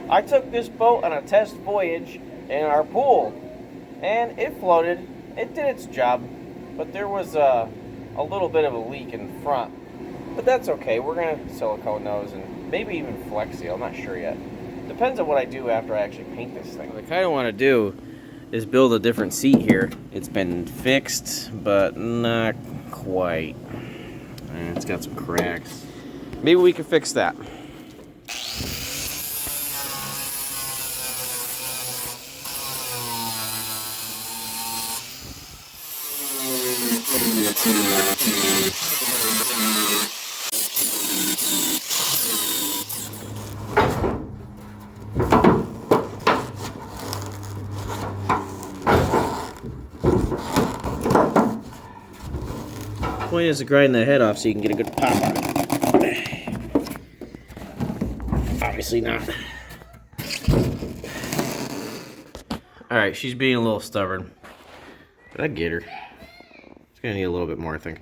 I took this boat on a test voyage in our pool, and it floated. It did its job, but there was a little bit of a leak in front. But that's okay. We're gonna silicone those and maybe even Flex Seal. I'm not sure yet. Depends on what I do after I actually paint this thing. What I kind of want to do is build a different seat here. It's been fixed, but not quite. It's got some cracks. Maybe we can fix that. Point is to grind the head off so you can get a good pop on it. Obviously not. Alright, she's being a little stubborn. But I get her. It's gonna need a little bit more, I think.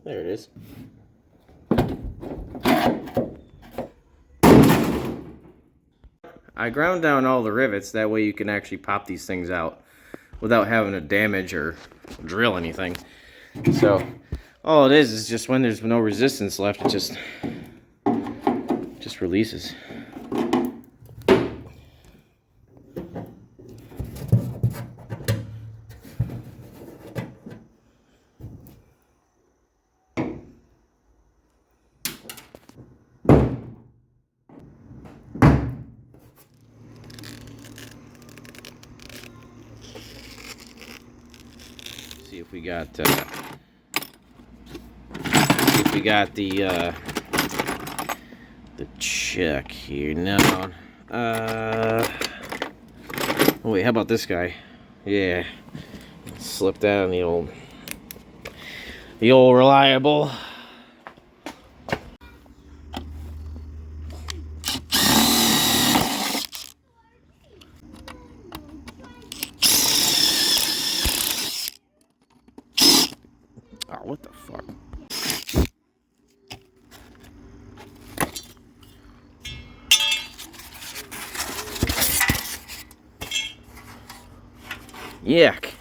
There it is. I ground down all the rivets, that way you can actually pop these things out without having to damage or drill anything. So all it is just when there's no resistance left, it just releases. See if we got the check here. No. Oh wait, how about this guy? Yeah. Slip that on the old reliable. Oh, what the fuck? Yuck.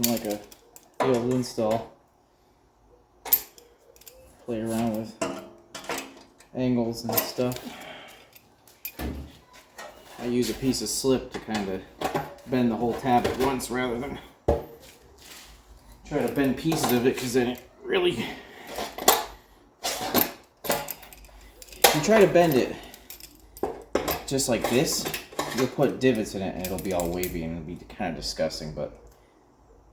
Like a old install. Play around with angles and stuff. I use a piece of slip to kind of bend the whole tab at once rather than try to bend pieces of it, because then it really... If you try to bend it just like this, you'll put divots in it and it'll be all wavy and it'll be kind of disgusting, but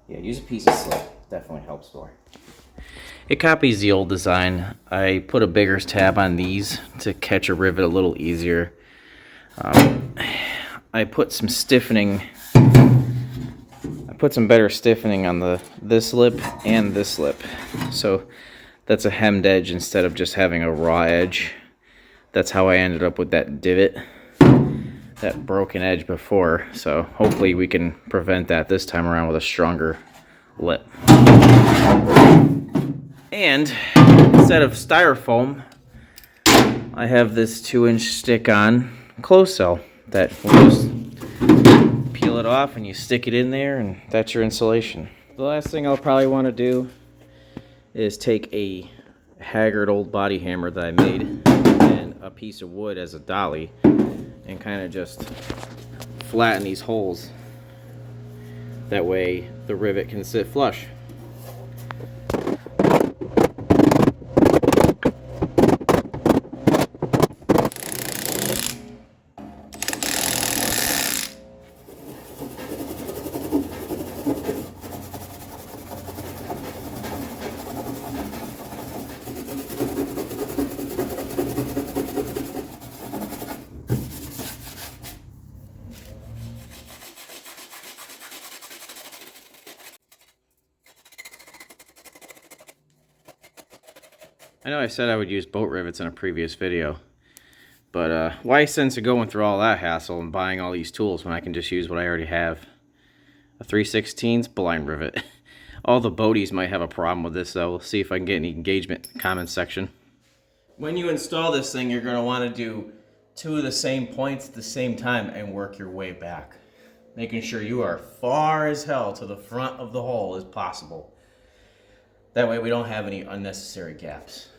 yeah, use a piece of slip. Definitely helps more. It copies the old design. I put a bigger tab on these to catch a rivet a little easier. I put some stiffening. I put some better stiffening on this lip and this lip. So that's a hemmed edge instead of just having a raw edge. That's how I ended up with that divot, that broken edge before. So hopefully we can prevent that this time around with a stronger lip. And instead of styrofoam, I have this 2-inch stick-on closed cell that will just peel it off and you stick it in there, and that's your insulation. The last thing I'll probably want to do is take a haggard old body hammer that I made and a piece of wood as a dolly and kind of just flatten these holes. That way the rivet can sit flush. I know I said I would use boat rivets in a previous video, but why sense of going through all that hassle and buying all these tools when I can just use what I already have? A 3/16 blind rivet. All the boaties might have a problem with this, though. We'll see if I can get any engagement in the comments section. When you install this thing, you're going to want to do 2 of the same points at the same time and work your way back, making sure you are far as hell to the front of the hole as possible. That way we don't have any unnecessary gaps.